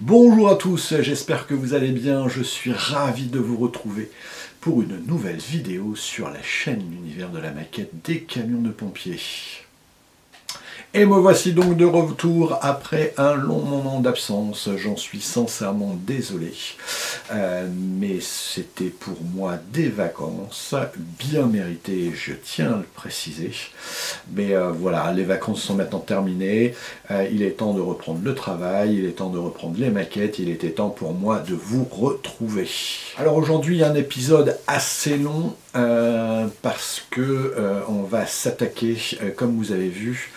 Bonjour à tous, j'espère que vous allez bien, je suis ravi de vous retrouver pour une nouvelle vidéo sur la chaîne L'Univers de la maquette des camions de pompiers. Et me voici donc de retour après un long moment d'absence, j'en suis sincèrement désolé, mais c'était pour moi des vacances bien méritées, je tiens à le préciser. Mais voilà, les vacances sont maintenant terminées, il est temps de reprendre le travail, il est temps de reprendre les maquettes, il était temps pour moi de vous retrouver. Alors aujourd'hui un épisode assez long parce que on va s'attaquer, comme vous avez vu,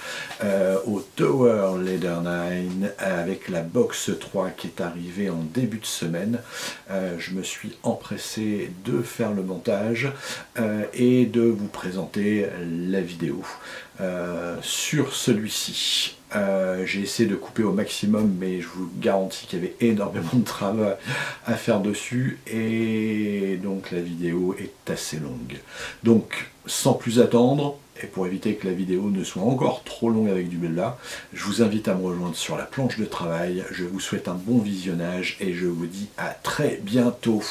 au Tower Leader 9 avec la box 3 qui est arrivée en début de semaine. Je me suis empressé de faire le montage et de vous présenter la vidéo sur celui-ci. J'ai essayé de couper au maximum, mais je vous garantis qu'il y avait énormément de travail à faire dessus et donc la vidéo est assez longue. Donc sans plus attendre, et pour éviter que la vidéo ne soit encore trop longue avec du blabla, je vous invite à me rejoindre sur la planche de travail. Je vous souhaite un bon visionnage et je vous dis à très bientôt.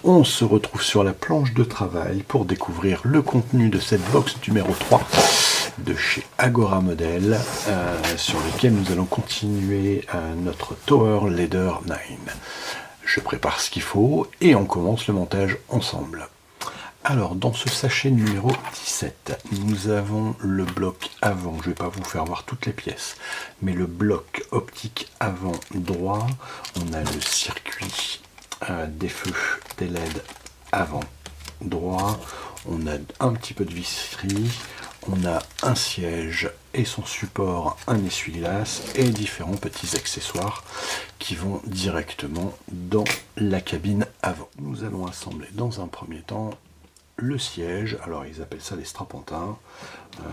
On se retrouve sur la planche de travail pour découvrir le contenu de cette box numéro 3 de chez Agora Model, sur lequel nous allons continuer notre Tower Leader 9. Je prépare ce qu'il faut et on commence le montage ensemble. Alors, dans ce sachet numéro 17, nous avons le bloc avant. Je ne vais pas vous faire voir toutes les pièces, mais le bloc optique avant droit. On a le circuit des feux, des LED avant droit. On a un petit peu de visserie. On a un siège et son support, un essuie-glace et différents petits accessoires qui vont directement dans la cabine avant. Nous allons assembler dans un premier temps le siège, alors ils appellent ça les strapontins,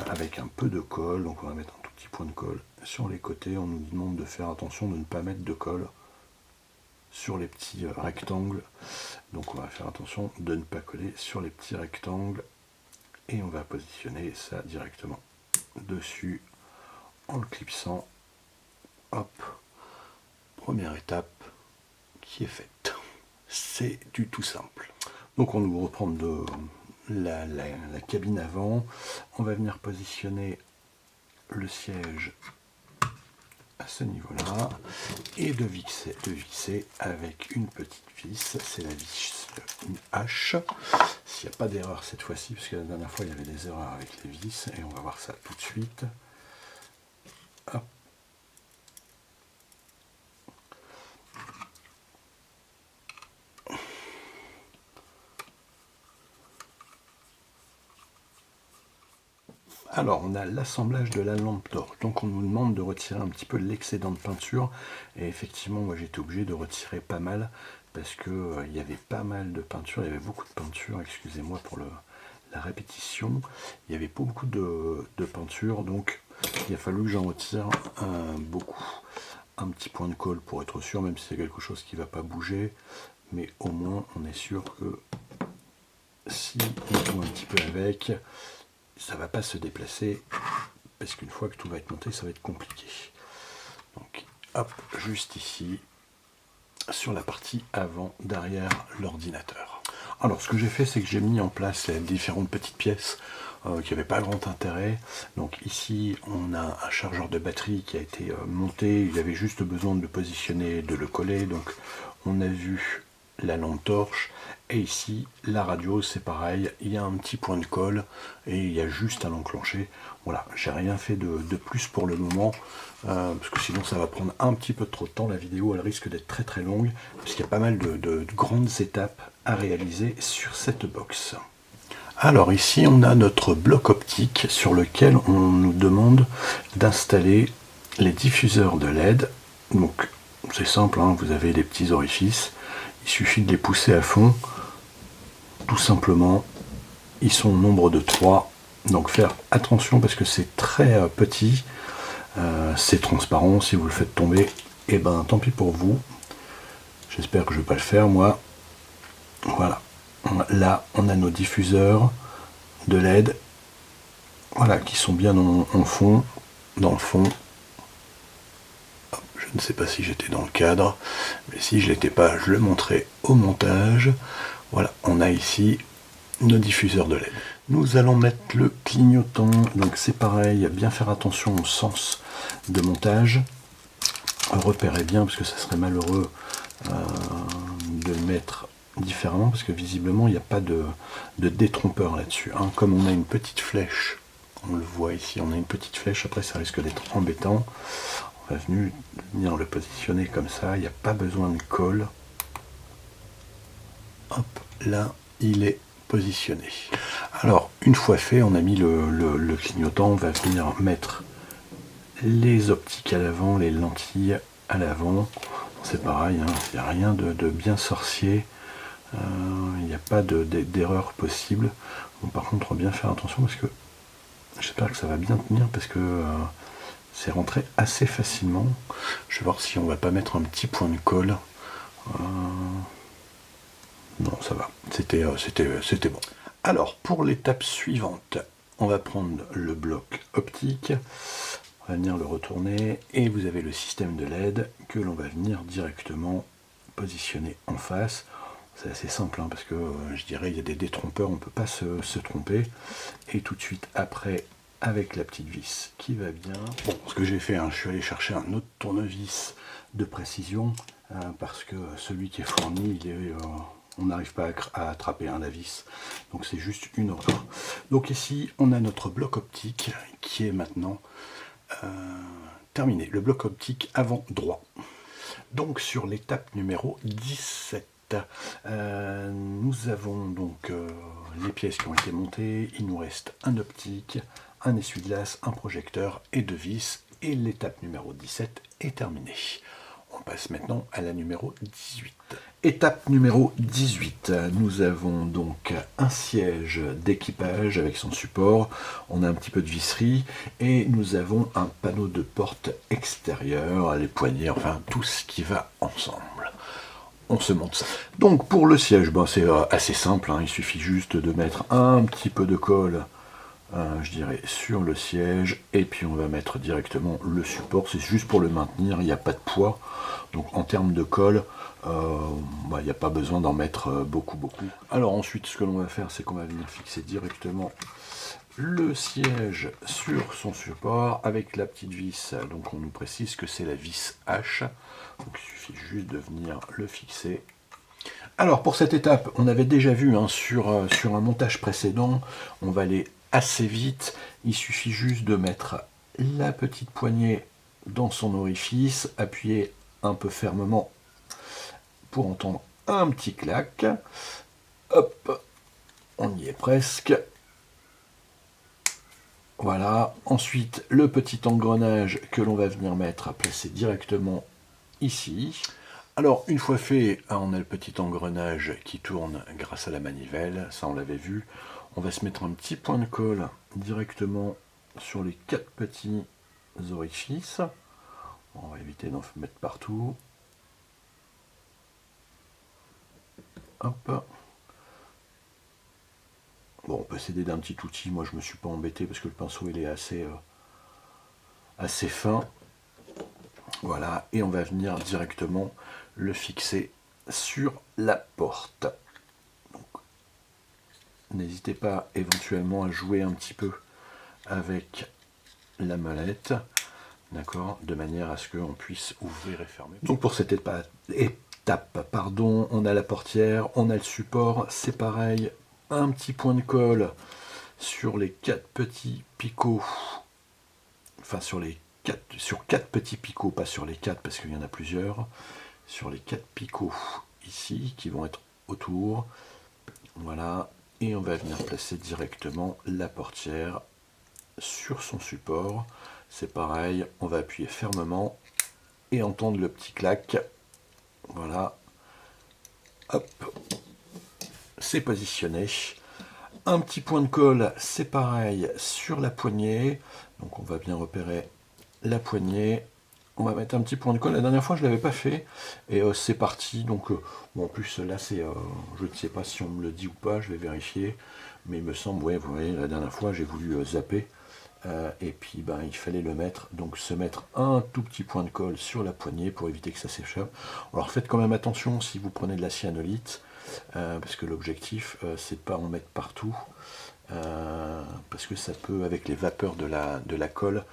avec un peu de colle. Donc on va mettre un tout petit point de colle sur les côtés. On nous demande de faire attention de ne pas mettre de colle sur les petits rectangles. Donc on va faire attention de ne pas coller sur les petits rectangles. Et on va positionner ça directement dessus en le clipsant. Hop, première étape qui est faite. C'est du tout simple. Donc on nous reprend de la cabine avant. On va venir positionner le siège à ce niveau-là et de visser avec une petite vis. C'est la vis, une hache. S'il n'y a pas d'erreur cette fois-ci, parce que la dernière fois il y avait des erreurs avec les vis, et on va voir ça tout de suite. Hop. Alors, on a l'assemblage de la lampe torche. Donc, on nous demande de retirer un petit peu l'excédent de peinture. Et effectivement, moi, j'étais obligé de retirer pas mal parce que il y avait pas mal de peinture. Il y avait beaucoup de peinture. Excusez-moi pour la répétition. Il y avait pas beaucoup de peinture. Donc, il a fallu que j'en retire beaucoup. Un petit point de colle pour être sûr, même si c'est quelque chose qui ne va pas bouger. Mais au moins, on est sûr que si on joue un petit peu avec, ça va pas se déplacer, parce qu'une fois que tout va être monté, ça va être compliqué. Donc, hop, juste ici, sur la partie avant, derrière l'ordinateur. Alors, ce que j'ai fait, c'est que j'ai mis en place les différentes petites pièces qui n'avaient pas grand intérêt. Donc ici, on a un chargeur de batterie qui a été monté. Il avait juste besoin de le positionner, de le coller. Donc, on a vu la lampe torche. Et ici, la radio, c'est pareil, il y a un petit point de colle et il y a juste à l'enclencher. Voilà, j'ai rien fait de plus pour le moment, parce que sinon ça va prendre un petit peu trop de temps. La vidéo, elle risque d'être très très longue, parce qu'il y a pas mal de grandes étapes à réaliser sur cette box. Alors ici, on a notre bloc optique sur lequel on nous demande d'installer les diffuseurs de LED. Donc c'est simple, hein, vous avez des petits orifices, il suffit de les pousser à fond. Tout simplement, ils sont au nombre de 3, donc faire attention parce que c'est très petit, c'est transparent. Si vous le faites tomber, et ben tant pis pour vous, J'espère que je ne vais pas le faire, moi. Voilà. Là, on a nos diffuseurs de LED. Voilà, qui sont bien en fond, dans le fond. Je ne sais pas si j'étais dans le cadre, mais si je l'étais pas, je le montrerai au montage. Voilà, on a ici nos diffuseurs de LED. Nous allons mettre le clignotant, donc c'est pareil, bien faire attention au sens de montage. Repérez bien, parce que ça serait malheureux de le mettre différemment, parce que visiblement il n'y a pas de détrompeur là-dessus. Hein. Comme on a une petite flèche, on le voit ici, on a une petite flèche, après ça risque d'être embêtant. On va venir le positionner comme ça, il n'y a pas besoin de colle. Hop, là, il est positionné. Alors, une fois fait, on a mis le clignotant, on va venir mettre les optiques à l'avant, les lentilles à l'avant. C'est pareil, hein, il n'y a rien de bien sorcier, il n'y a pas d'erreur possible. Bon, par contre, on va bien faire attention parce que j'espère que ça va bien tenir parce que c'est rentré assez facilement. Je vais voir si on va pas mettre un petit point de colle. Non, ça va. C'était bon. Alors, pour l'étape suivante, on va prendre le bloc optique. On va venir le retourner. Et vous avez le système de LED que l'on va venir directement positionner en face. C'est assez simple, hein, parce que je dirais il y a des détrompeurs, on ne peut pas se tromper. Et tout de suite après, avec la petite vis qui va bien. Bon, ce que j'ai fait, hein, je suis allé chercher un autre tournevis de précision, parce que celui qui est fourni, on n'arrive pas à attraper la vis, donc c'est juste une horreur. Donc ici, on a notre bloc optique qui est maintenant terminé, le bloc optique avant droit. Donc sur l'étape numéro 17, nous avons donc les pièces qui ont été montées, il nous reste un optique, un essuie-glace, un projecteur et deux vis, et l'étape numéro 17 est terminée. On passe maintenant à la numéro 18. Étape numéro 18, nous avons donc un siège d'équipage avec son support, on a un petit peu de visserie et nous avons un panneau de porte extérieur, les poignées, enfin tout ce qui va ensemble. On se monte ça. Donc pour le siège, c'est assez simple, hein, il suffit juste de mettre un petit peu de colle, je dirais, sur le siège, et puis on va mettre directement le support, c'est juste pour le maintenir, il n'y a pas de poids, donc en termes de colle, il n'y a pas besoin d'en mettre beaucoup. Alors ensuite, ce que l'on va faire, c'est qu'on va venir fixer directement le siège sur son support avec la petite vis, donc on nous précise que c'est la vis H, donc il suffit juste de venir le fixer. Alors pour cette étape, on avait déjà vu, hein, sur un montage précédent, on va aller assez vite, il suffit juste de mettre la petite poignée dans son orifice, appuyer un peu fermement pour entendre un petit clac. Hop, on y est presque. Voilà, ensuite le petit engrenage que l'on va venir mettre à placer directement ici. Alors une fois fait, on a le petit engrenage qui tourne grâce à la manivelle, ça on l'avait vu. On va se mettre un petit point de colle directement sur les 4 petits orifices. On va éviter d'en mettre partout. Hop. Bon, on peut s'aider d'un petit outil. Moi, je me suis pas embêté parce que le pinceau il est assez fin. Voilà, et on va venir directement le fixer sur la porte. N'hésitez pas éventuellement à jouer un petit peu avec la molette, d'accord, de manière à ce qu'on puisse ouvrir et fermer. Donc pour cette étape, on a la portière, on a le support, c'est pareil, un petit point de colle sur les 4 petits picots, enfin sur 4 petits picots, pas sur les 4 parce qu'il y en a plusieurs, sur les 4 picots ici qui vont être autour, voilà. Et on va venir placer directement la portière sur son support. C'est pareil, on va appuyer fermement et entendre le petit clac. Voilà. Hop. C'est positionné. Un petit point de colle, c'est pareil, sur la poignée. Donc on va bien repérer la poignée. on va mettre un petit point de colle. La dernière fois, je ne l'avais pas fait. Et c'est parti. Donc, bon, en plus, là, c'est... je ne sais pas si on me le dit ou pas. Je vais vérifier. Mais il me semble, ouais, vous voyez, la dernière fois, j'ai voulu zapper. Et puis, ben, il fallait le mettre. Donc, se mettre un tout petit point de colle sur la poignée pour éviter que ça s'échappe. Alors, faites quand même attention si vous prenez de la cyanolite. Parce que l'objectif, c'est de pas en mettre partout. Parce que ça peut, avec les vapeurs de la colle,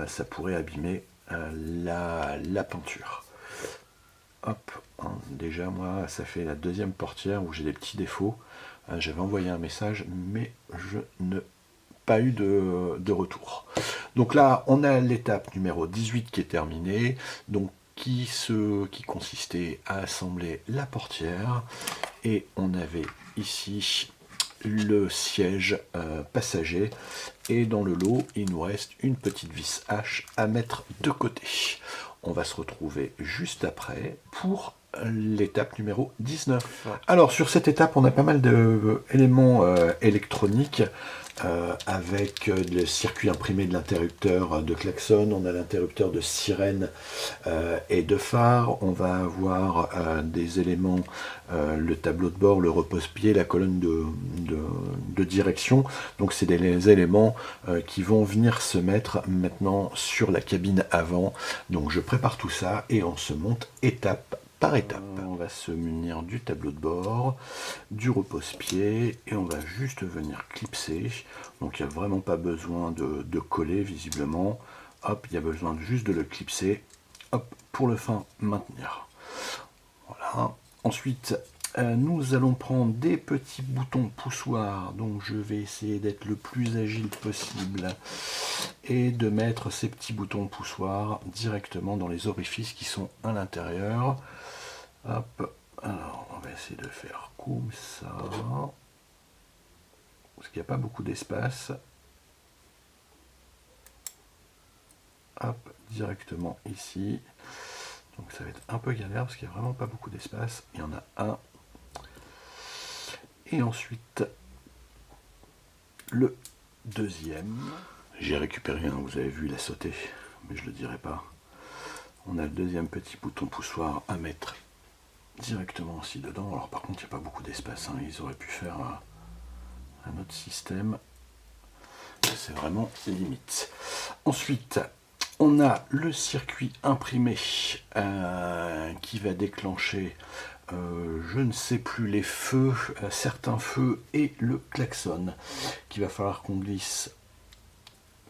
ça pourrait abîmer la peinture. Hop, déjà moi ça fait la deuxième portière où j'ai des petits défauts. J'avais envoyé un message mais je n'ai pas eu de retour. Donc là on a l'étape numéro 18 qui est terminée, donc qui consistait à assembler la portière, et on avait ici le siège passager, et dans le lot il nous reste une petite vis H à mettre de côté. On va se retrouver juste après pour l'étape numéro 19. Alors sur cette étape on a pas mal d'éléments électroniques, avec le circuit imprimé de l'interrupteur de klaxon, on a l'interrupteur de sirène et de phare, on va avoir des éléments, le tableau de bord, le repose-pied, la colonne de direction. Donc c'est des éléments qui vont venir se mettre maintenant sur la cabine avant. Donc je prépare tout ça et on se monte étape par étape. On va se munir du tableau de bord, du repose-pied, et on va juste venir clipser. Donc il n'y a vraiment pas besoin de coller visiblement. Hop, il y a besoin juste de le clipser. Hop, pour le fin maintenir. Voilà. Ensuite, nous allons prendre des petits boutons poussoirs. Donc je vais essayer d'être le plus agile possible et de mettre ces petits boutons poussoirs directement dans les orifices qui sont à l'intérieur. Hop, alors on va essayer de faire comme ça, parce qu'il n'y a pas beaucoup d'espace. Hop, directement ici. Donc ça va être un peu galère parce qu'il n'y a vraiment pas beaucoup d'espace. Il y en a un. Et ensuite, le deuxième. J'ai récupéré un, vous avez vu, il a sauté, mais je ne le dirai pas. On a le deuxième petit bouton poussoir à mettre directement aussi dedans. Alors par contre il n'y a pas beaucoup d'espace, hein. Ils auraient pu faire un autre système, c'est vraiment limite. Ensuite on a le circuit imprimé qui va déclencher je ne sais plus les feux, certains feux et le klaxon, qu'il va falloir qu'on glisse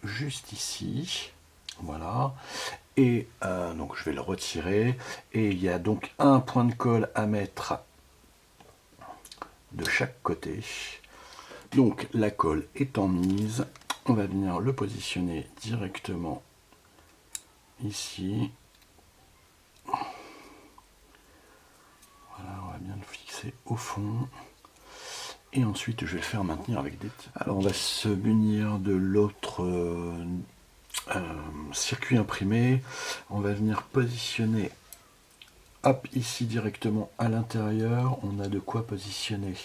juste ici, voilà. Et donc je vais le retirer, et il y a donc un point de colle à mettre de chaque côté. Donc la colle étant mise, on va venir le positionner directement ici. Voilà, on va bien le fixer au fond. Et ensuite je vais le faire maintenir avec des petits. Alors on va se munir de l'autre circuit imprimé. On va venir positionner, hop, ici directement à l'intérieur. On a de quoi positionner.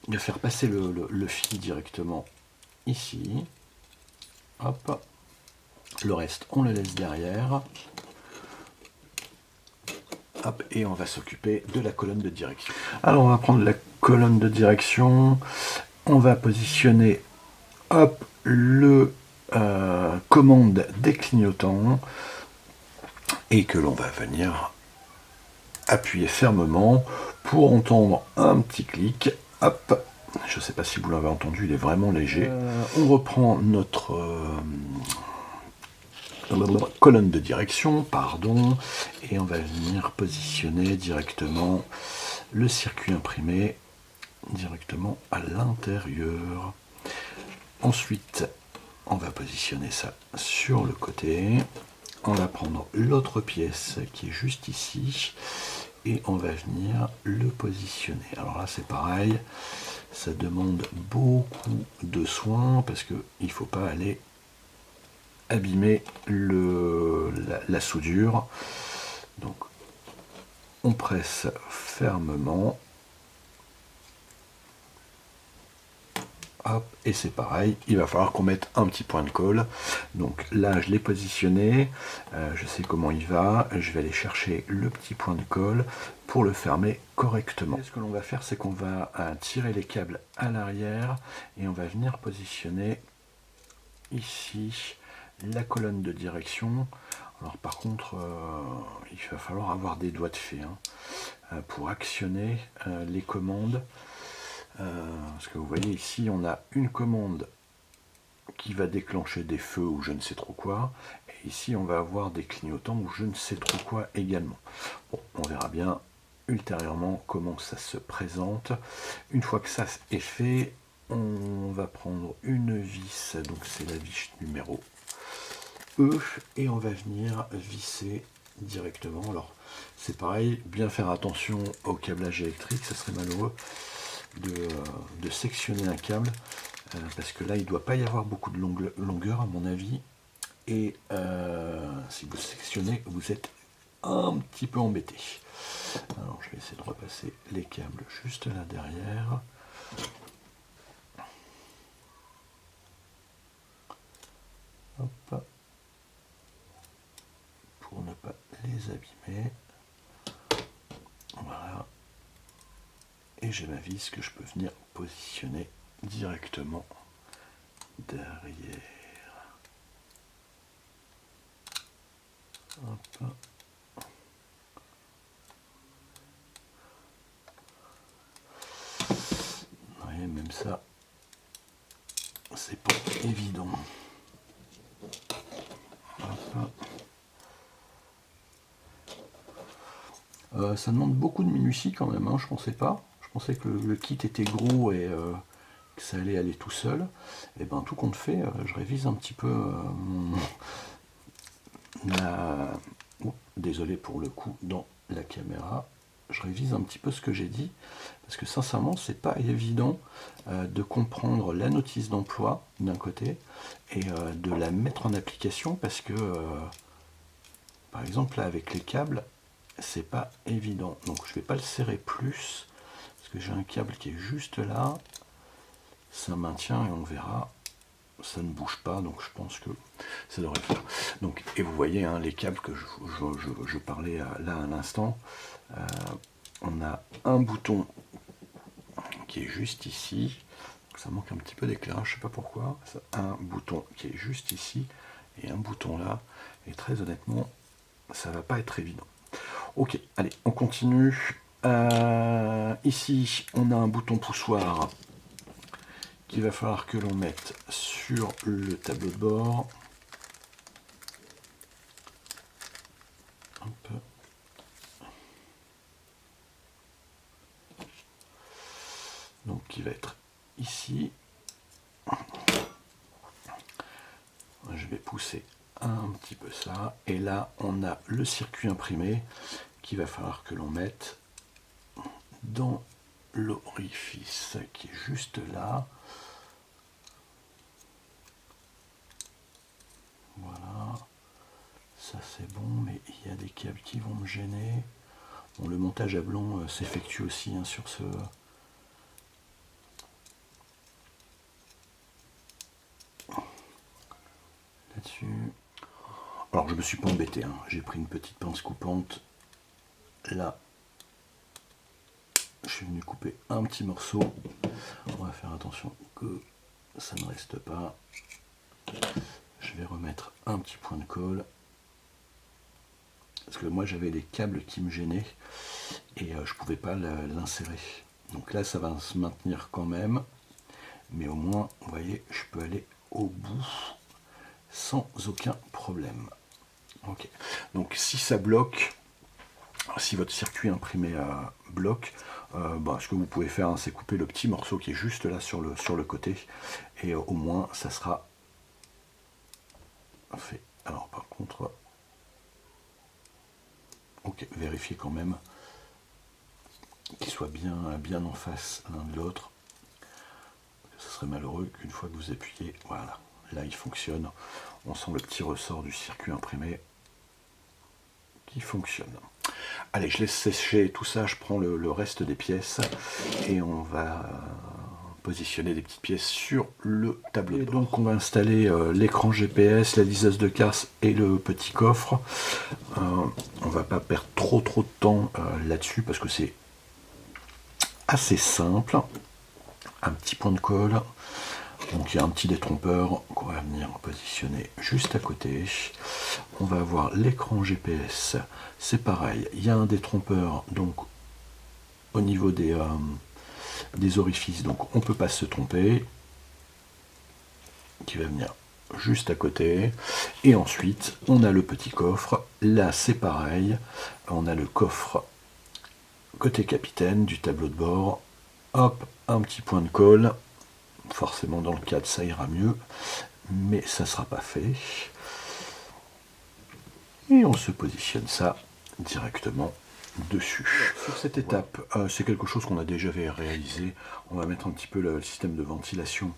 On va faire passer le fil directement ici. Hop. Le reste, on le laisse derrière. Hop, et on va s'occuper de la colonne de direction. Alors on va prendre la colonne de direction. On va positionner, hop, le commande des clignotants, et que l'on va venir appuyer fermement pour entendre un petit clic. Hop, je ne sais pas si vous l'avez entendu, il est vraiment léger. On reprend notre colonne de direction, pardon, et on va venir positionner directement le circuit imprimé directement à l'intérieur. Ensuite, on va positionner ça sur le côté. On va prendre l'autre pièce qui est juste ici et on va venir le positionner. Alors là c'est pareil, ça demande beaucoup de soin parce qu'il ne faut pas aller abîmer la soudure. Donc on presse fermement. hop, et c'est pareil, il va falloir qu'on mette un petit point de colle. Donc là, je l'ai positionné, je sais comment il va, je vais aller chercher le petit point de colle pour le fermer correctement. Et ce que l'on va faire, c'est qu'on va tirer les câbles à l'arrière et on va venir positionner ici la colonne de direction. Alors par contre, il va falloir avoir des doigts de fée pour actionner les commandes. Parce que vous voyez ici, on a une commande qui va déclencher des feux ou je ne sais trop quoi. Et ici, on va avoir des clignotants ou je ne sais trop quoi également. Bon, on verra bien ultérieurement comment ça se présente. Une fois que ça est fait, on va prendre une vis, donc c'est la vis numéro E, et on va venir visser directement. Alors c'est pareil, bien faire attention au câblage électrique, ça serait malheureux de sectionner un câble, parce que là il ne doit pas y avoir beaucoup de longueur à mon avis, et si vous sectionnez, vous êtes un petit peu embêté. Alors je vais essayer de repasser les câbles juste là derrière. Hop. Pour ne pas les abîmer. Voilà. Et j'ai ma vis que je peux venir positionner directement derrière. Hop. Ouais, même ça, c'est pas évident. Hop. Ça demande beaucoup de minutie quand même, je pensais pas. Je pensais que le kit était gros et que ça allait aller tout seul. Et ben tout compte fait, je révise un petit peu désolé pour le coup dans la caméra. Je révise un petit peu ce que j'ai dit, parce que sincèrement, c'est pas évident de comprendre la notice d'emploi d'un côté et de la mettre en application, parce que par exemple là avec les câbles, c'est pas évident. Donc je vais pas le serrer plus, parce que j'ai un câble qui est juste là, ça maintient et on verra, ça ne bouge pas, donc je pense que ça devrait faire. Donc, et vous voyez les câbles que je parlais là à l'instant, on a un bouton qui est juste ici, ça manque un petit peu d'éclairage, je sais pas pourquoi, un bouton qui est juste ici et un bouton là, et très honnêtement ça va pas être évident. Ok, allez, on continue. Ici on a un bouton poussoir qu'il va falloir que l'on mette sur le tableau de bord. Hop. Donc qui va être ici. Je vais pousser un petit peu ça. Et là, on a le circuit imprimé qu'il va falloir que l'on mette dans l'orifice qui est juste là. Voilà. Ça c'est bon, mais il y a des câbles qui vont me gêner. Bon, le montage à blanc s'effectue aussi sur ce... là-dessus. Alors je me suis pas embêté, j'ai pris une petite pince coupante. Là, je suis venu couper un petit morceau. On va faire attention que ça ne reste pas. Je vais remettre un petit point de colle. Parce que moi j'avais les câbles qui me gênaient et je pouvais pas l'insérer. Donc là ça va se maintenir quand même. Mais au moins, vous voyez, je peux aller au bout sans aucun problème. Ok. Donc si ça bloque, si votre circuit imprimé bloque, ce que vous pouvez faire, c'est couper le petit morceau qui est juste là sur le côté, et au moins ça sera fait. Alors par contre, ok, vérifiez quand même qu'ils soient bien en face l'un de l'autre. Ce serait malheureux qu'une fois que vous appuyez, voilà, là il fonctionne. On sent le petit ressort du circuit imprimé qui fonctionne. Allez, je laisse sécher tout ça, je prends le reste des pièces et on va positionner des petites pièces sur le tableau. Et donc on va installer l'écran GPS, la liseuse de casse et le petit coffre. On va pas perdre trop de temps là-dessus parce que c'est assez simple. Un petit point de colle. Donc il y a un petit détrompeur qu'on va venir positionner juste à côté. On va avoir l'écran GPS, c'est pareil, il y a un détrompeur donc au niveau des orifices, donc on ne peut pas se tromper, qui va venir juste à côté. Et ensuite on a le petit coffre, là c'est pareil, on a le coffre côté capitaine du tableau de bord, hop, un petit point de colle. Forcément dans le cadre ça ira mieux, mais ça ne sera pas fait. Et on se positionne ça directement dessus. Sur cette étape, c'est quelque chose qu'on a déjà réalisé. On va mettre un petit peu le système de ventilation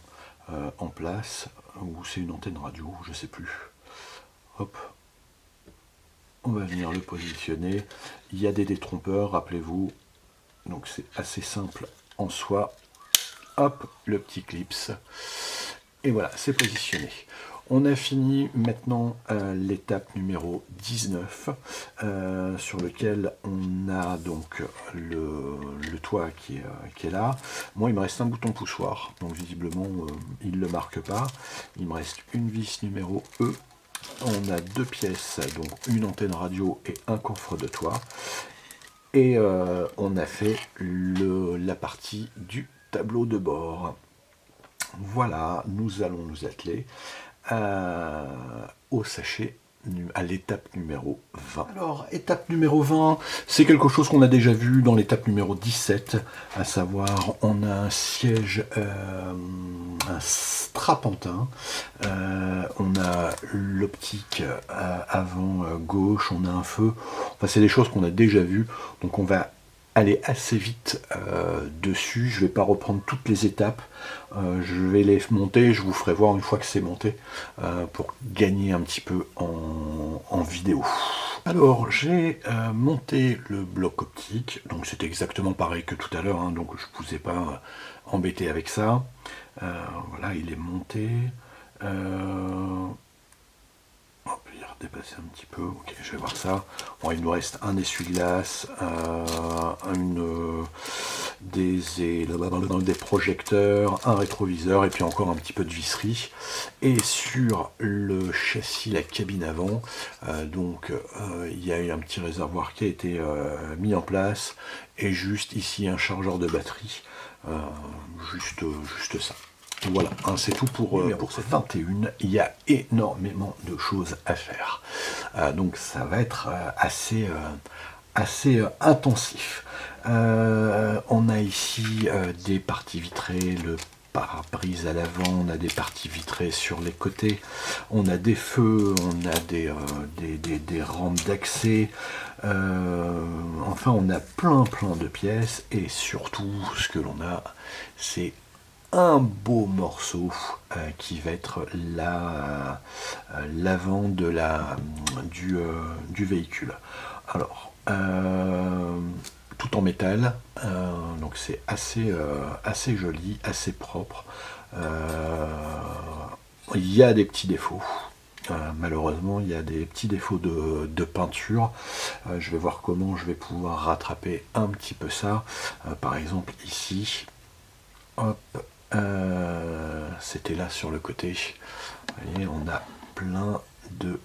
en place, ou c'est une antenne radio, je ne sais plus. Hop, on va venir le positionner. Il y a des détrompeurs, rappelez-vous, donc c'est assez simple en soi. Hop, le petit clips. Et voilà, c'est positionné. On a fini maintenant l'étape numéro 19, sur lequel on a donc le toit qui est là. Moi, il me reste un bouton poussoir, donc visiblement, il ne le marque pas. Il me reste une vis numéro E. On a deux pièces, donc une antenne radio et un coffre de toit. Et on a fait la partie du tableau de bord. Voilà, nous allons nous atteler au sachet, à l'étape numéro 20. Alors, étape numéro 20, c'est quelque chose qu'on a déjà vu dans l'étape numéro 17, à savoir, on a un siège, un strapontin, on a l'optique avant gauche, on a un feu, enfin c'est des choses qu'on a déjà vues, donc on va aller assez vite dessus. Je ne vais pas reprendre toutes les étapes, je vais les monter, je vous ferai voir une fois que c'est monté pour gagner un petit peu en vidéo. Alors j'ai monté le bloc optique, donc c'est exactement pareil que tout à l'heure, hein, donc je ne vous ai pas embêté avec ça. Voilà, il est monté. Hop, il a redépassé un petit peu. Ok, je vais voir ça. Bon, il nous reste un essuie-glace, des projecteurs, un rétroviseur et puis encore un petit peu de visserie. Et sur le châssis, la cabine avant, il y a eu un petit réservoir qui a été mis en place et juste ici un chargeur de batterie. Juste ça. Voilà, hein, c'est tout pour cette 21. Il y a énormément de choses à faire. Donc ça va être assez intensif. On a ici des parties vitrées, le pare-brise à l'avant, on a des parties vitrées sur les côtés, on a des feux, on a des rampes d'accès, enfin on a plein de pièces et surtout ce que l'on a, c'est un beau morceau qui va être l'avant du véhicule. Alors, tout en métal, donc c'est assez joli, assez propre. Il y a des petits défauts. Malheureusement, il y a des petits défauts de peinture. Je vais voir comment je vais pouvoir rattraper un petit peu ça. Par exemple, ici, hop, c'était là sur le côté. Vous voyez, on a plein de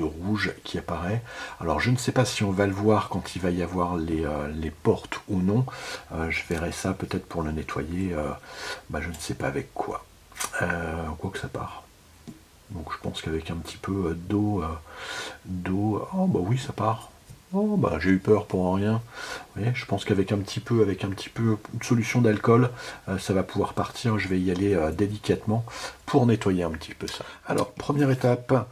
rouge qui apparaît. Alors je ne sais pas si on va le voir quand il va y avoir les portes ou non. Je verrai ça peut-être pour le nettoyer. Je ne sais pas avec quoi. Quoi que ça part. Donc je pense qu'avec un petit peu d'eau, oh bah oui ça part. Oh bah j'ai eu peur pour rien. Vous voyez, je pense qu'avec un petit peu de solution d'alcool, ça va pouvoir partir. Je vais y aller délicatement pour nettoyer un petit peu ça. Alors première étape,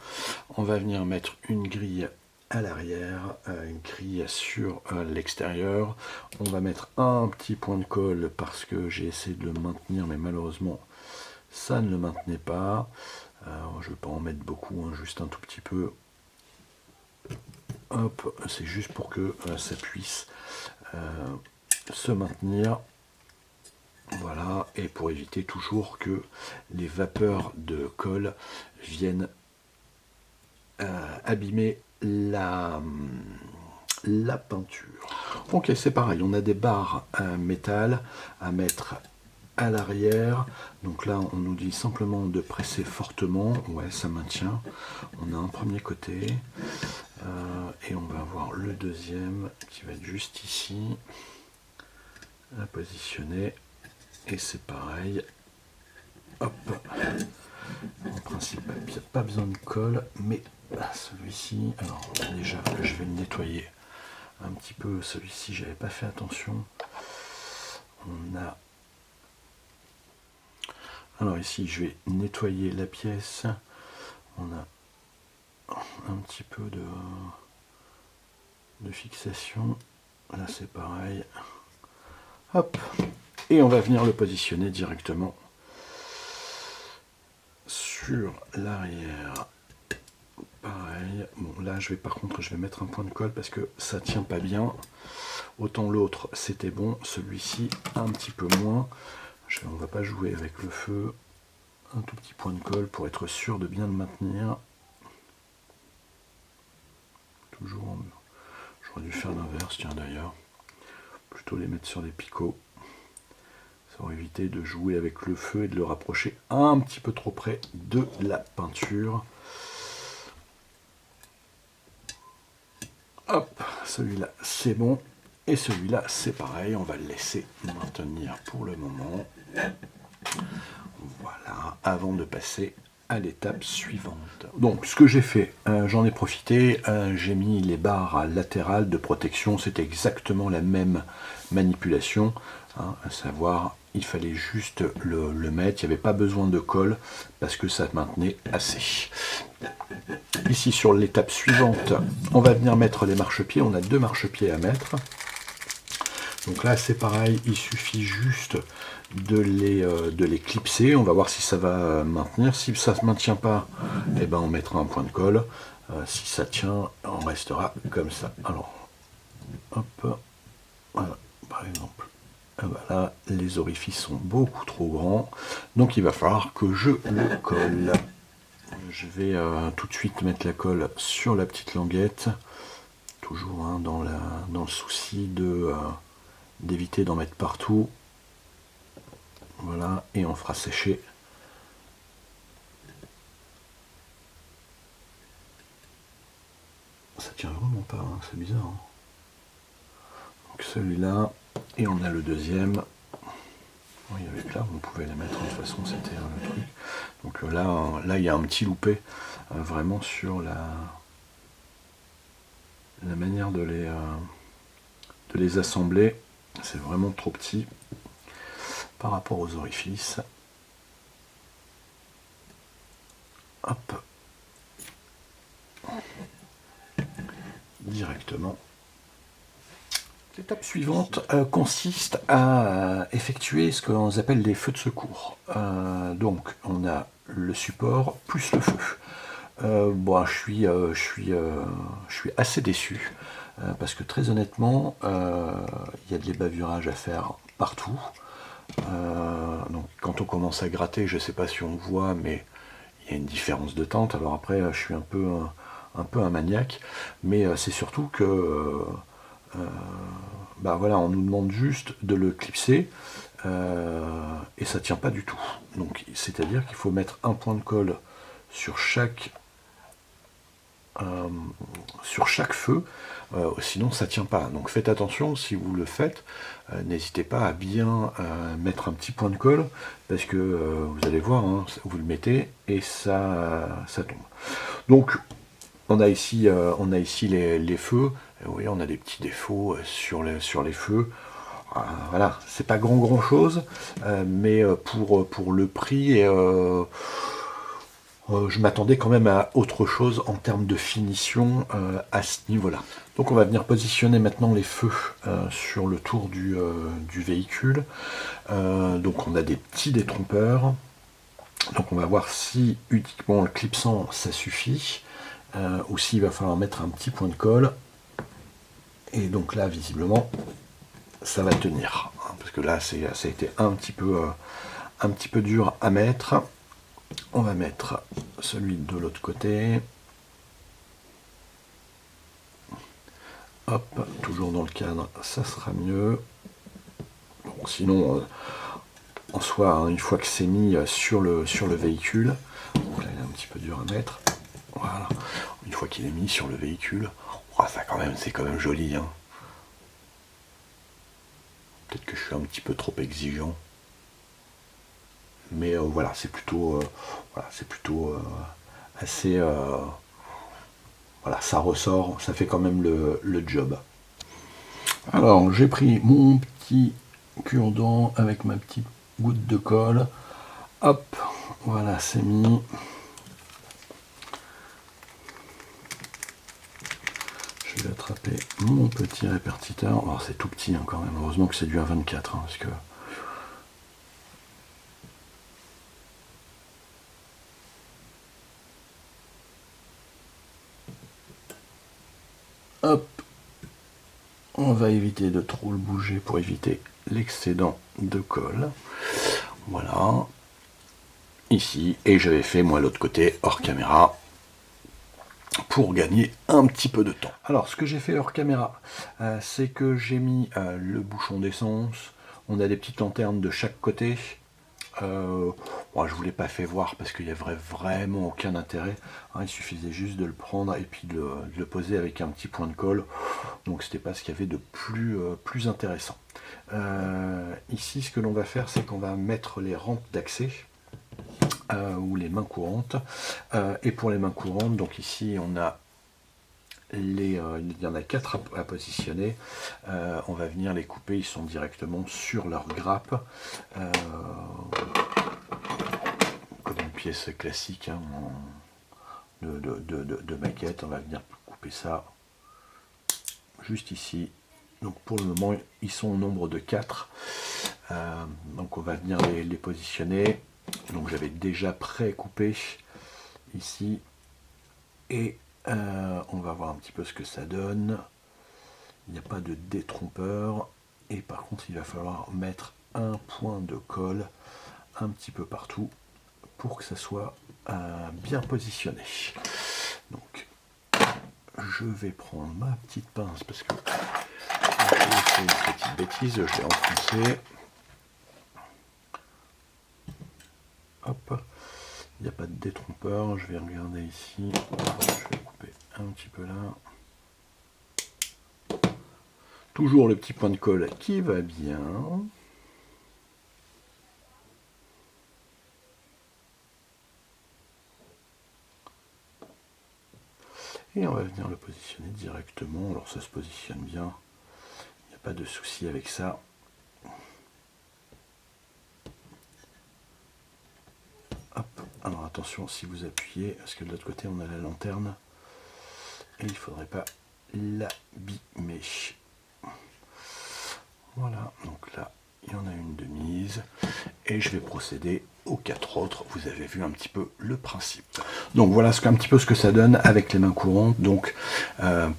on va venir mettre une grille à l'arrière, une grille sur l'extérieur. On va mettre un petit point de colle parce que j'ai essayé de le maintenir, mais malheureusement ça ne le maintenait pas. Je ne vais pas en mettre beaucoup, hein, juste un tout petit peu. Hop, c'est juste pour que ça puisse se maintenir. Voilà, et pour éviter toujours que les vapeurs de colle viennent abîmer la peinture. Ok, c'est pareil, on a des barres métal à mettre à l'arrière. Donc là, on nous dit simplement de presser fortement. Ouais, ça maintient. On a un premier côté. Et on va avoir le deuxième qui va être juste ici. À positionner. Et c'est pareil. Hop. En principe, il n'y a pas besoin de colle. Mais celui-ci, alors déjà, je vais le nettoyer un petit peu. Celui-ci, j'avais pas fait attention. On a... Alors ici, je vais nettoyer la pièce. On a un petit peu de fixation. Là, c'est pareil. Hop. Et on va venir le positionner directement sur l'arrière. Pareil. Bon, là, par contre, je vais mettre un point de colle parce que ça tient pas bien. Autant l'autre, c'était bon. Celui-ci, un petit peu moins. On va pas jouer avec le feu. Un tout petit point de colle pour être sûr de bien le maintenir. Toujours, j'aurais dû faire l'inverse, tiens d'ailleurs. Plutôt les mettre sur des picots. Ça aurait évité de jouer avec le feu et de le rapprocher un petit peu trop près de la peinture. Hop, celui-là c'est bon. Et celui-là c'est pareil, on va le laisser maintenir pour le moment. Voilà, avant de passer à l'étape suivante. Donc ce que j'ai fait, j'en ai profité, j'ai mis les barres latérales de protection, c'était exactement la même manipulation, hein, à savoir il fallait juste le mettre, il n'y avait pas besoin de colle parce que ça maintenait assez. Ici sur l'étape suivante, on va venir mettre les marchepieds, on a 2 marchepieds à mettre. Donc là c'est pareil, il suffit juste de les clipser, on va voir si ça va maintenir. Si ça ne se maintient pas, eh ben on mettra un point de colle. Si ça tient, on restera comme ça. Alors, hop, voilà, par exemple. Voilà, les orifices sont beaucoup trop grands, donc il va falloir que je le colle. Je vais tout de suite mettre la colle sur la petite languette, toujours hein, dans le souci d'éviter d'en mettre partout. Voilà, et on fera sécher. Ça tient vraiment pas, hein, c'est bizarre. Hein. Donc celui-là, et on a le deuxième. Oui, il y avait là, on pouvait les mettre, de toute façon c'était le truc. Donc là il y a un petit loupé, vraiment sur la manière de les assembler. C'est vraiment trop petit par rapport aux orifices. Hop. Directement. L'étape suivante consiste à effectuer ce qu'on appelle les feux de secours. Donc on a le support plus le feu. Bon, je suis assez déçu parce que très honnêtement, il y a de l'ébavurage à faire partout. Donc quand on commence à gratter, je ne sais pas si on voit, mais il y a une différence de teinte. Alors après, je suis un peu un maniaque, mais c'est surtout que bah voilà, on nous demande juste de le clipser et ça tient pas du tout. Donc c'est-à-dire qu'il faut mettre un point de colle sur chaque feu, sinon ça tient pas. Donc faites attention, si vous le faites, n'hésitez pas à bien mettre un petit point de colle, parce que vous allez voir, hein, vous le mettez et ça tombe. Donc on a ici les feux, et oui, on a des petits défauts sur les feux. Voilà, c'est pas grand chose, mais pour le prix, je m'attendais quand même à autre chose en termes de finition à ce niveau-là. Donc on va venir positionner maintenant les feux sur le tour du véhicule. Donc on a des petits détrompeurs. Donc on va voir si uniquement le clipsant ça suffit, ou s'il va falloir mettre un petit point de colle. Et donc là visiblement ça va tenir. parce que là ça a été un petit peu dur à mettre. On va mettre celui de l'autre côté. Hop, toujours dans le cadre, ça sera mieux. Bon, sinon, en soi, hein, une fois que c'est mis sur le véhicule, donc là il est un petit peu dur à mettre. Voilà, une fois qu'il est mis sur le véhicule, oh, ça c'est quand même joli. Hein. Peut-être que je suis un petit peu trop exigeant. Mais voilà, c'est plutôt, assez. Voilà, ça ressort, ça fait quand même le job. Alors, j'ai pris mon petit cure-dent avec ma petite goutte de colle. Hop, voilà, c'est mis. Je vais attraper mon petit répartiteur. Alors, c'est tout petit hein, quand même. Heureusement que c'est du A24, hein, parce que. Hop, on va éviter de trop le bouger pour éviter l'excédent de colle. Voilà. Ici, et j'avais fait moi l'autre côté hors caméra pour gagner un petit peu de temps. Alors ce que j'ai fait hors caméra, c'est que j'ai mis le bouchon d'essence, on a des petites lanternes de chaque côté. Moi, je ne vous l'ai pas fait voir parce qu'il n'y avait vraiment aucun intérêt. Hein, il suffisait juste de le prendre et puis de le poser avec un petit point de colle. Donc c'était pas ce qu'il y avait de plus intéressant. Ici, ce que l'on va faire, c'est qu'on va mettre les rampes d'accès. Ou les mains courantes. Et pour les mains courantes, donc ici on a il y en a 4 à positionner. On va venir les couper, ils sont directement sur leur grappe. Comme une pièce classique hein, de maquette, on va venir couper ça juste ici. Donc pour le moment, ils sont au nombre de 4. Donc on va venir les positionner. Donc j'avais déjà pré-coupé ici et on va voir un petit peu ce que ça donne. Il n'y a pas de détrompeur et par contre il va falloir mettre un point de colle un petit peu partout pour que ça soit bien positionné. Donc je vais prendre ma petite pince parce que j'ai fait une petite bêtise, je l'ai enfoncé. Hop, il n'y a pas de détrompeur, je vais regarder ici, je vais couper un petit peu là. Toujours le petit point de colle qui va bien. Et on va venir le positionner directement, alors ça se positionne bien, il n'y a pas de souci avec ça. Hop. Alors attention si vous appuyez, parce que de l'autre côté on a la lanterne, et il ne faudrait pas l'abîmer. Voilà, donc là il y en a une de mise, et je vais procéder aux 4 autres. Vous avez vu un petit peu le principe. Donc voilà un petit peu ce que ça donne avec les mains courantes. Donc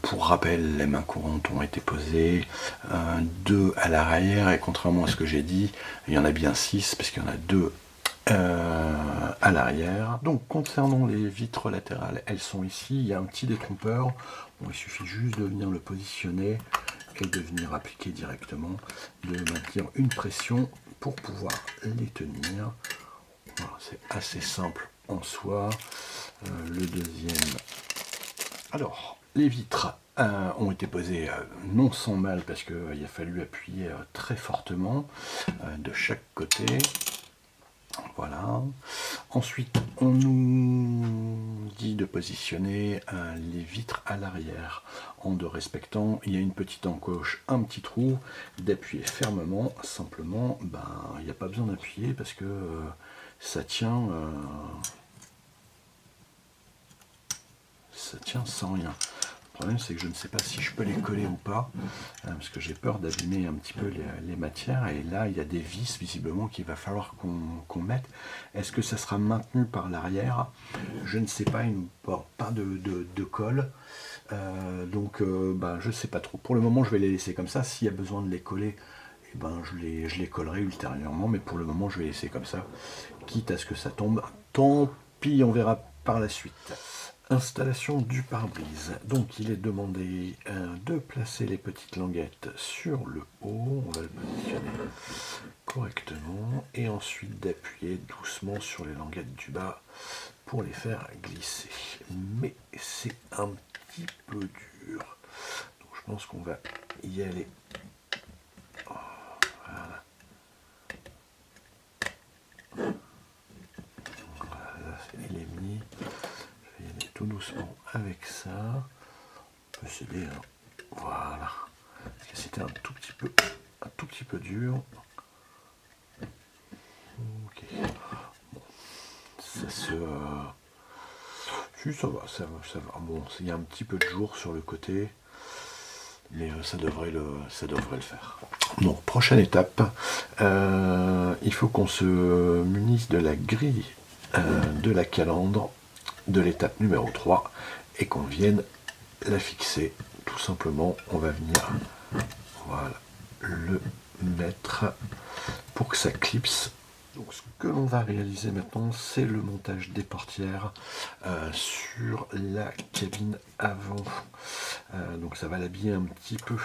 pour rappel, les mains courantes ont été posées 2 à l'arrière, et contrairement à ce que j'ai dit, il y en a bien 6, parce qu'il y en a 2 à l'arrière. Donc concernant les vitres latérales, elles sont ici, il y a un petit détrompeur. Bon, il suffit juste de venir le positionner et de venir appliquer directement, de maintenir une pression pour pouvoir les tenir. Voilà, c'est assez simple en soi. Le deuxième. Alors, les vitres ont été posées non sans mal parce qu'il a fallu appuyer très fortement de chaque côté. Voilà. Ensuite, on nous dit de positionner les vitres à l'arrière en de respectant. Il y a une petite encoche, un petit trou, d'appuyer fermement. Simplement, il n'y a pas besoin d'appuyer parce que ça tient sans rien. Le problème, c'est que je ne sais pas si je peux les coller ou pas, parce que j'ai peur d'abîmer un petit peu les matières. Et là, il y a des vis, visiblement, qu'il va falloir qu'on mette. Est-ce que ça sera maintenu par l'arrière? Je ne sais pas, il ne porte pas de colle. Donc, je ne sais pas trop. Pour le moment, je vais les laisser comme ça. S'il y a besoin de les coller, et ben, je les collerai ultérieurement, mais pour le moment je vais laisser comme ça, quitte à ce que ça tombe. Tant pis, on verra par la suite. Installation du pare-brise. Donc il est demandé de placer les petites languettes sur le haut, on va le positionner correctement, et ensuite d'appuyer doucement sur les languettes du bas pour les faire glisser. Mais c'est un petit peu dur, donc je pense qu'on va y aller. Voilà. Voilà, il est mis. Je vais y aller tout doucement avec ça. On peut s'aider, hein. Voilà. Parce que c'était un tout petit peu dur. Ok. Bon. Ça se. Si, ça va, ça va. Bon, il y a un petit peu de jour sur le côté, mais ça devrait le faire. Donc, prochaine étape, il faut qu'on se munisse de la grille de la calandre de l'étape numéro 3 et qu'on vienne la fixer. Tout simplement, on va venir, voilà, le mettre pour que ça clipse. Donc ce que l'on va réaliser maintenant, c'est le montage des portières sur la cabine avant. Donc ça va l'habiller un petit peu.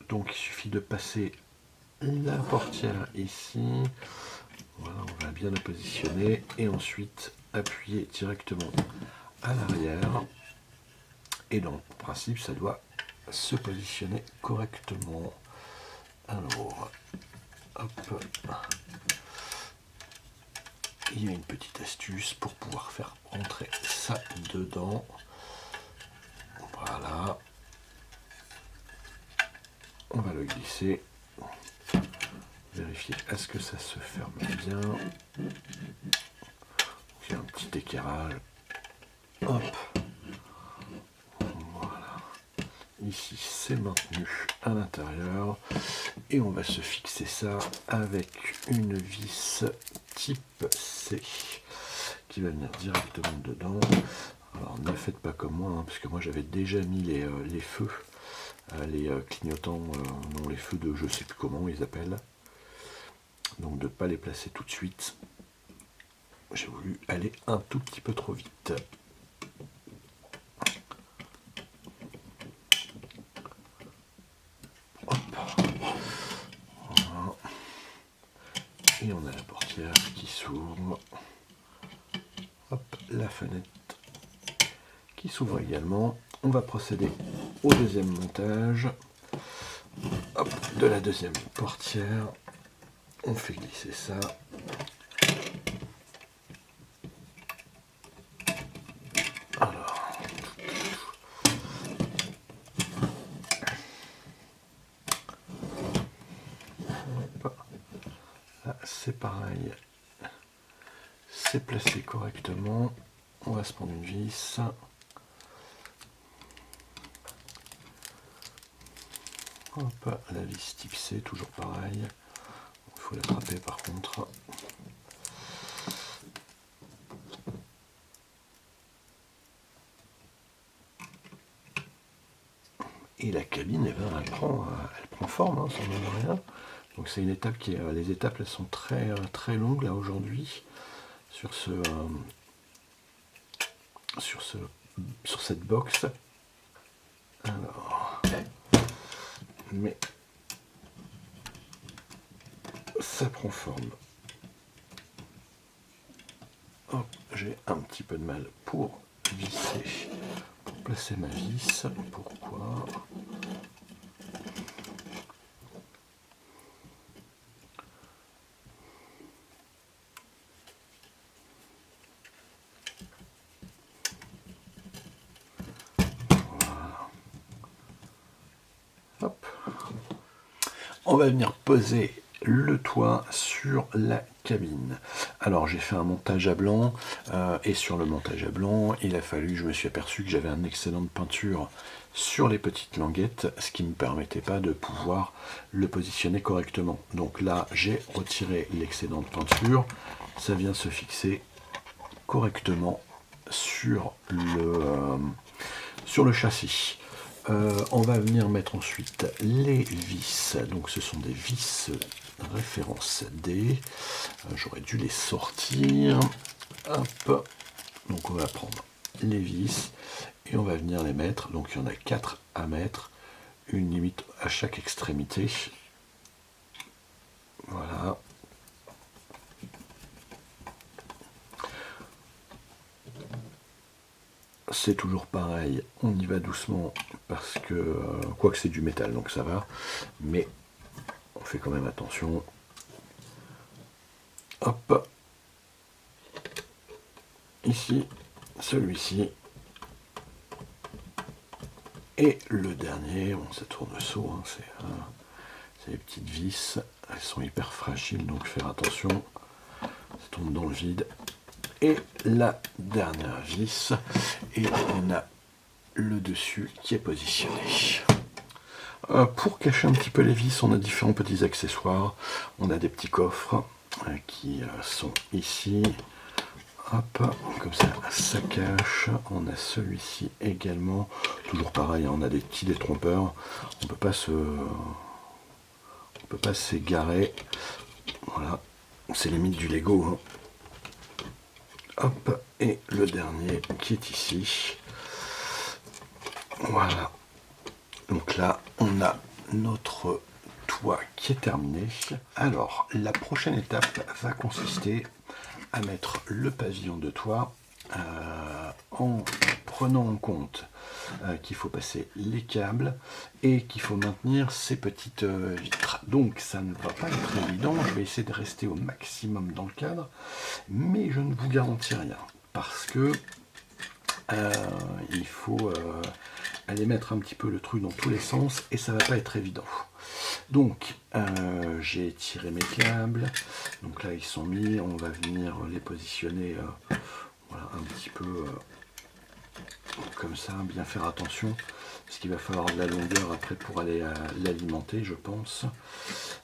Donc il suffit de passer la portière ici. Voilà, on va bien la positionner et ensuite appuyer directement à l'arrière. Et dans le principe, ça doit se positionner correctement. Alors, hop. Il y a une petite astuce pour pouvoir faire rentrer ça dedans. Voilà. On va le glisser. Vérifier à ce que ça se ferme bien. Il y a un petit éclairage. Hop. Voilà. Ici, c'est maintenu à l'intérieur. Et on va se fixer ça avec une vis type C qui va venir directement dedans. Alors ne faites pas comme moi, hein, parce que moi j'avais déjà mis les feux, les clignotants, non, les feux de je sais plus comment ils appellent. Donc de ne pas les placer tout de suite. J'ai voulu aller un tout petit peu trop vite. Hop. Voilà. Et on a la portière qui s'ouvre. Hop, la fenêtre qui s'ouvre également. On va procéder au deuxième montage. Hop, de la deuxième portière. On fait glisser ça. Alors. Hop. Là, c'est pareil. C'est placé correctement. On va se prendre une vis. Hop, la vis type C, toujours pareil. Il faut l'attraper par contre. Et la cabine, eh ben, elle prend forme, hein, ça ne rien. Donc c'est une étape qui est. Les étapes elles sont très longues là aujourd'hui sur cette box. Alors, mais ça prend forme. Hop, j'ai un petit peu de mal pour visser, pour placer ma vis. Pourquoi ? Voilà. Hop. On va venir poser le toit sur la cabine. Alors j'ai fait un montage à blanc et sur le montage à blanc il a fallu, je me suis aperçu que j'avais un excédent de peinture sur les petites languettes, ce qui ne me permettait pas de pouvoir le positionner correctement. Donc là j'ai retiré l'excédent de peinture, ça vient se fixer correctement sur le châssis. On va venir mettre ensuite les vis. Donc ce sont des vis référence D. J'aurais dû les sortir. Hop. Donc on va prendre les vis et on va venir les mettre. Donc il y en a 4 à mettre, une limite à chaque extrémité. Voilà. C'est toujours pareil, on y va doucement parce que, quoique c'est du métal donc ça va, mais on fait quand même attention. Hop. Ici, celui-ci. Et le dernier, bon, ça tourne-saut, hein, c'est les petites vis, elles sont hyper fragiles, donc faire attention, ça tombe dans le vide. Et la dernière vis, et on a le dessus qui est positionné. Pour cacher un petit peu les vis, on a différents petits accessoires. On a des petits coffres qui sont ici. Hop, comme ça cache. On a celui-ci également. Toujours pareil, on a des petits détrompeurs. On peut pas s'égarer. Voilà, c'est limite du Lego. Hein. Hop, et le dernier qui est ici. Voilà. Donc là, on a notre toit qui est terminé. Alors, la prochaine étape va consister à mettre le pavillon de toit en prenant en compte qu'il faut passer les câbles et qu'il faut maintenir ces petites vitres. Donc ça ne va pas être évident, je vais essayer de rester au maximum dans le cadre, mais je ne vous garantis rien, parce que il faut aller mettre un petit peu le truc dans tous les sens et ça va pas être évident. Donc j'ai tiré mes câbles, donc là ils sont mis, on va venir les positionner voilà, un petit peu comme ça, bien faire attention parce qu'il va falloir de la longueur après pour aller l'alimenter, je pense.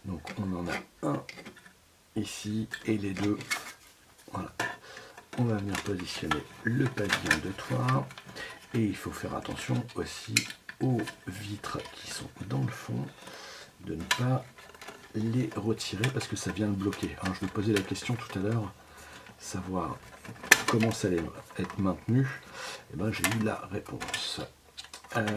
Donc on en a un ici et les deux, voilà. On va venir positionner le pavillon de toit et il faut faire attention aussi aux vitres qui sont dans le fond, de ne pas les retirer parce que ça vient le bloquer. Alors, je vous posais la question tout à l'heure, savoir comment ça allait être maintenu. Et ben j'ai eu la réponse. Voilà.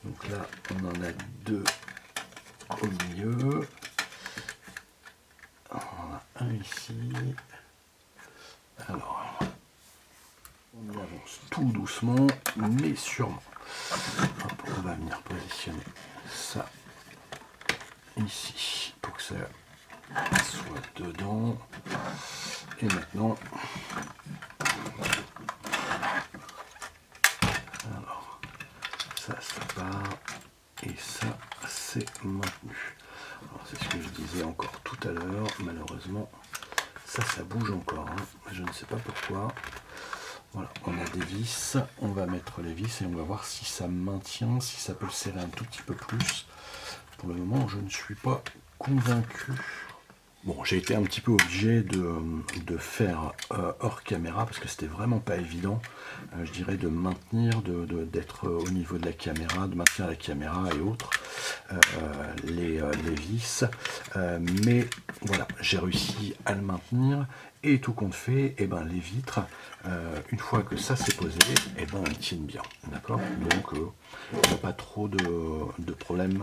Donc là, on en a deux au milieu. On en a un ici. Alors, on avance tout doucement, mais sûrement. Hop, on va venir positionner ça ici pour que ça soit dedans. Et maintenant, alors, ça part et ça c'est maintenu. Alors c'est ce que je disais encore tout à l'heure, malheureusement ça bouge encore, hein. Je ne sais pas pourquoi. Voilà, on a des vis, on va mettre les vis et on va voir si ça maintient, si ça peut le serrer un tout petit peu plus. Pour le moment, je ne suis pas convaincu. Bon, j'ai été un petit peu obligé de faire hors caméra parce que c'était vraiment pas évident, je dirais, de maintenir, d'être au niveau de la caméra, de maintenir la caméra et autres, les vis. Mais voilà, j'ai réussi à le maintenir et tout compte fait, et ben, les vitres, une fois que ça s'est posé, et ben, elles tiennent bien. D'accord ? Donc, il n'y a pas trop de problèmes.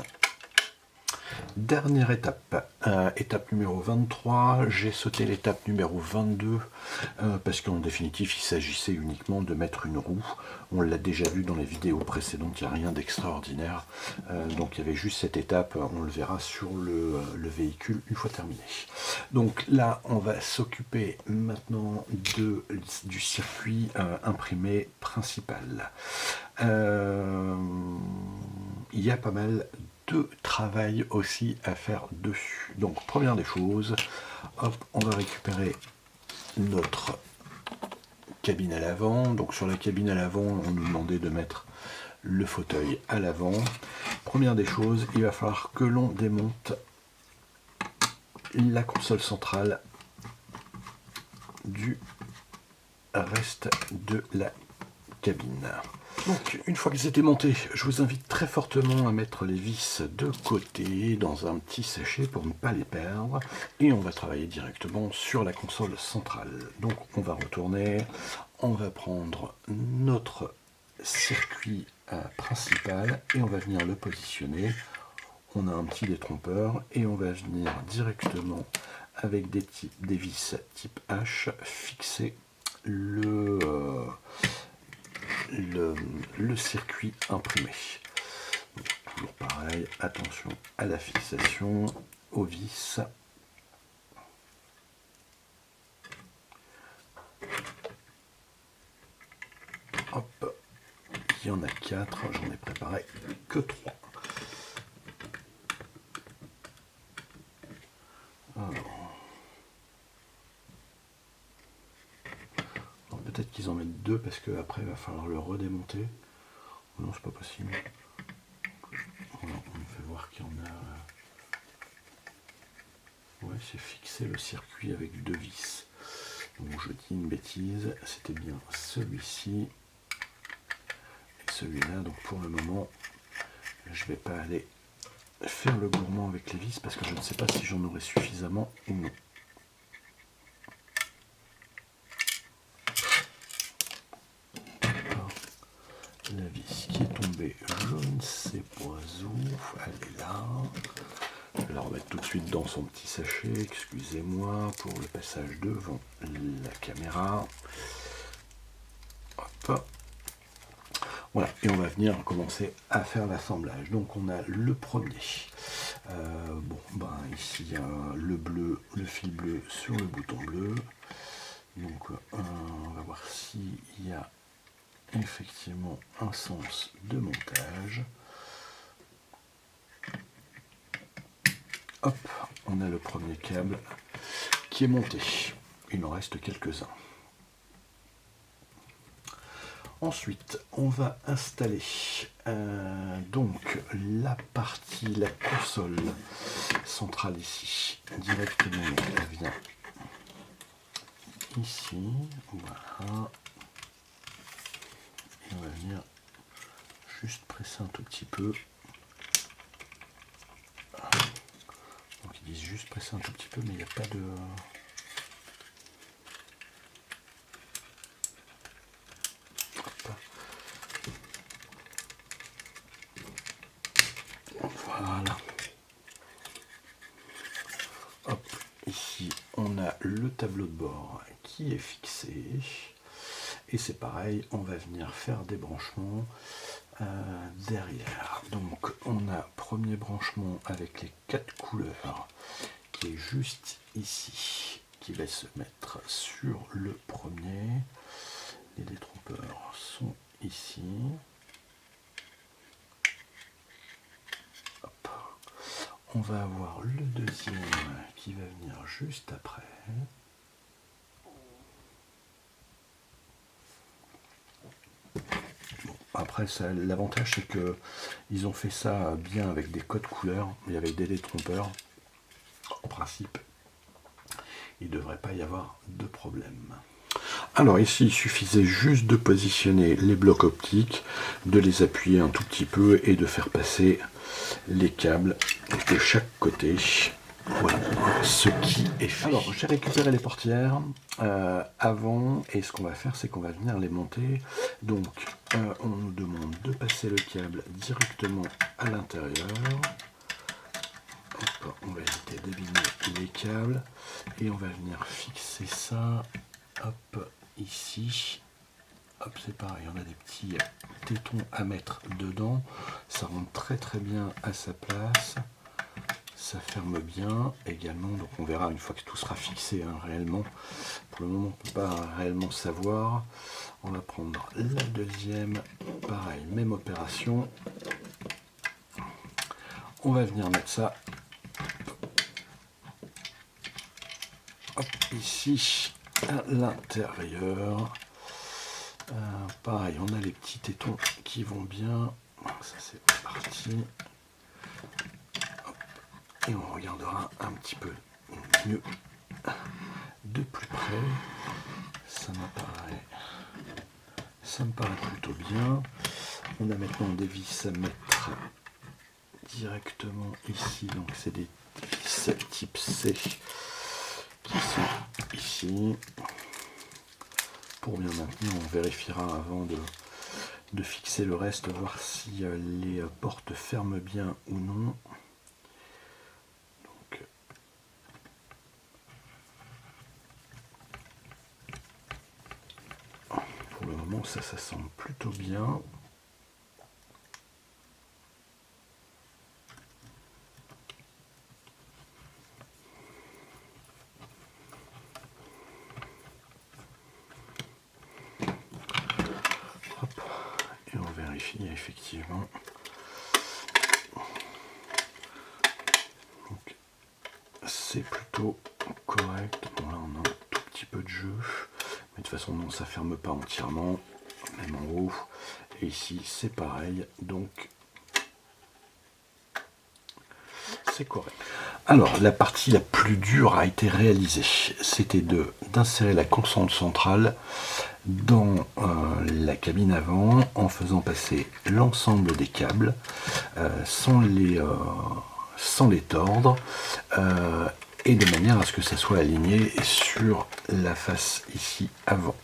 Dernière étape, étape numéro 23, j'ai sauté l'étape numéro 22 parce qu'en définitive il s'agissait uniquement de mettre une roue. On l'a déjà vu dans les vidéos précédentes, il n'y a rien d'extraordinaire, donc il y avait juste cette étape, on le verra sur le véhicule une fois terminé. Donc là on va s'occuper maintenant du circuit imprimé principal. Il y a pas mal de travail aussi à faire dessus. Donc première des choses, hop, on va récupérer notre cabine à l'avant. Donc sur la cabine à l'avant, on nous demandait de mettre le fauteuil à l'avant. Première des choses, il va falloir que l'on démonte la console centrale du reste de la cabine. Donc, une fois qu'ils étaient montés, je vous invite très fortement à mettre les vis de côté dans un petit sachet pour ne pas les perdre. Et on va travailler directement sur la console centrale. Donc, on va retourner, on va prendre notre circuit principal et on va venir le positionner. On a un petit détrompeur et on va venir directement avec des vis type H fixer le circuit imprimé. Donc, toujours pareil, attention à la fixation, aux vis. Hop, il y en a 4, j'en ai préparé que 3. Alors peut-être qu'ils en mettent 2 parce qu'après il va falloir le redémonter. Non, c'est pas possible. Voilà, on fait voir qu'il y en a. Ouais, c'est fixer le circuit avec 2 vis. Donc je dis une bêtise, c'était bien celui-ci et celui-là. Donc pour le moment, je vais pas aller faire le gourmand avec les vis parce que je ne sais pas si j'en aurai suffisamment ou non. La vis qui est tombée, je ne sais pas où, elle est là. Je vais la remettre tout de suite dans son petit sachet, excusez-moi pour le passage devant la caméra. Hop. Voilà, et on va venir commencer à faire l'assemblage. Donc on a le premier. Ici il y a le bleu, le fil bleu sur le bouton bleu. Donc on va voir s'il y a effectivement un sens de montage. Hop, on a le premier câble qui est monté. Il en reste quelques-uns. Ensuite, on va installer donc la console centrale ici. Directement, elle vient ici. Voilà. Et on va venir juste presser un tout petit peu. Donc ils disent juste presser un tout petit peu, mais il n'y a pas de... Voilà. Hop, ici on a le tableau de bord qui est fixé. Et c'est pareil, on va venir faire des branchements derrière. Donc on a premier branchement avec les 4 couleurs qui est juste ici, qui va se mettre sur le premier. Les détrompeurs sont ici. Hop. On va avoir le deuxième qui va venir juste après. Après, l'avantage c'est que ils ont fait ça bien avec des codes couleurs et avec des détrompeurs. En principe, il ne devrait pas y avoir de problème. Alors ici, il suffisait juste de positionner les blocs optiques, de les appuyer un tout petit peu et de faire passer les câbles de chaque côté. Voilà ce qui est fait. Alors j'ai récupéré les portières avant, et ce qu'on va faire c'est qu'on va venir les monter. Donc on nous demande de passer le câble directement à l'intérieur. On va éviter d'abîmer les câbles et on va venir fixer ça, hop, ici. Hop, c'est pareil, on a des petits tétons à mettre dedans, ça rentre très très bien à sa place. Ça ferme bien également, donc on verra une fois que tout sera fixé réellement. Pour le moment, on ne peut pas réellement savoir. On va prendre la deuxième, pareil, même opération. On va venir mettre ça hop, ici à l'intérieur. Pareil, on a les petits tétons qui vont bien. Ça c'est parti. Et on regardera un petit peu mieux de plus près. Ça me paraît plutôt bien. On a maintenant des vis à mettre directement ici. Donc c'est des vis type C qui sont ici. Pour bien maintenir, on vérifiera avant de fixer le reste, voir si les portes ferment bien ou non. Donc, pour le moment, ça semble plutôt bien. Hop. Et on vérifie effectivement. C'est plutôt correct. Bon, là on a un tout petit peu de jeu, mais de toute façon non, ça ferme pas entièrement, même en haut. Et ici c'est pareil, donc c'est correct. Alors la partie la plus dure a été réalisée. C'était d'insérer la console centrale dans la cabine avant en faisant passer l'ensemble des câbles sans les tordre et de manière à ce que ça soit aligné sur la face ici avant.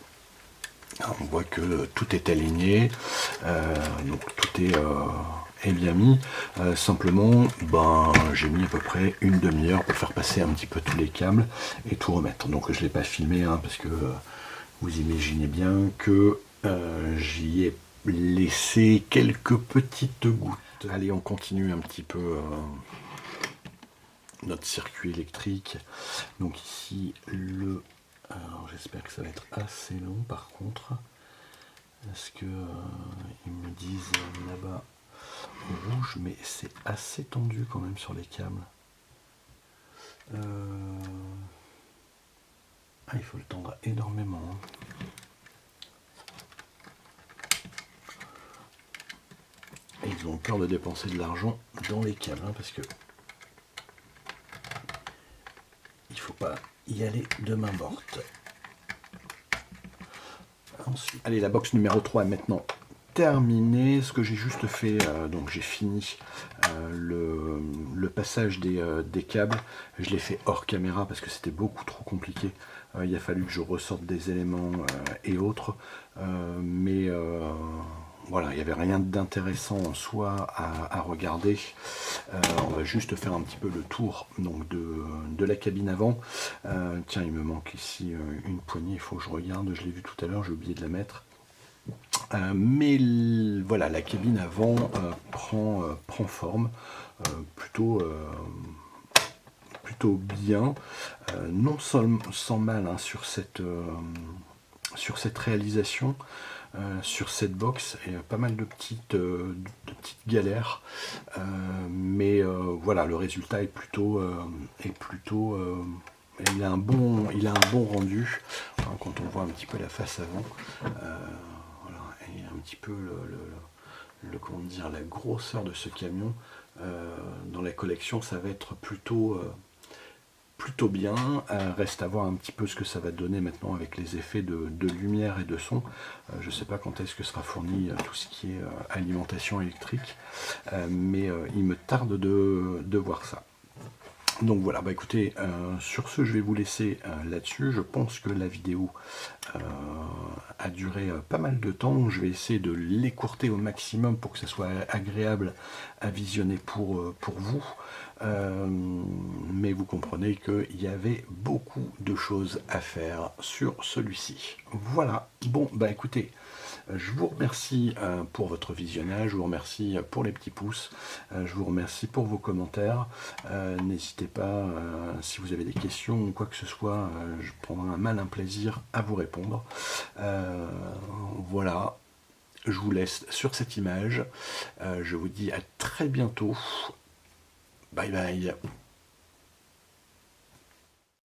Alors, on voit que tout est aligné, donc tout est bien mis. Simplement, j'ai mis à peu près une demi-heure pour faire passer un petit peu tous les câbles et tout remettre. Donc je ne l'ai pas filmé parce que vous imaginez bien que j'y ai laissé quelques petites gouttes. Allez, on continue un petit peu notre circuit électrique. Donc ici, alors j'espère que ça va être assez long par contre. Est-ce que ils me disent là-bas rouge, mais c'est assez tendu quand même sur les câbles. Il faut le tendre énormément. Et ils ont peur de dépenser de l'argent dans les câbles, parce que il faut pas y aller de main morte. Ensuite, allez, la box numéro 3 est maintenant terminée. Ce que j'ai juste fait, donc j'ai fini le passage des câbles. Je l'ai fait hors caméra parce que c'était beaucoup trop compliqué. Il a fallu que je ressorte des éléments et autres. Mais voilà, il n'y avait rien d'intéressant en soi à regarder. On va juste faire un petit peu le tour donc, de la cabine avant. Tiens, il me manque ici une poignée, il faut que je regarde, je l'ai vu tout à l'heure, j'ai oublié de la mettre. Mais voilà, la cabine avant prend forme, plutôt bien, non sans mal sur cette réalisation. Sur cette box, il y a pas mal de petites galères, mais voilà, le résultat est plutôt il a un bon rendu quand on voit un petit peu la face avant. Voilà, et un petit peu comment dire, la grosseur de ce camion dans la collection, ça va être plutôt bien. Reste à voir un petit peu ce que ça va donner maintenant avec les effets de lumière et de son. Je ne sais pas quand est-ce que sera fourni tout ce qui est alimentation électrique, mais il me tarde de voir ça. Donc voilà, écoutez, sur ce je vais vous laisser là-dessus. Je pense que la vidéo a duré pas mal de temps. Je vais essayer de l'écourter au maximum pour que ça soit agréable à visionner pour vous. Mais vous comprenez qu'il y avait beaucoup de choses à faire sur celui-ci. Voilà, bon, écoutez, je vous remercie pour votre visionnage, je vous remercie pour les petits pouces, je vous remercie pour vos commentaires. N'hésitez pas, si vous avez des questions ou quoi que ce soit, je prendrai un malin plaisir à vous répondre. Voilà, je vous laisse sur cette image. Je vous dis à très bientôt. Bye bye.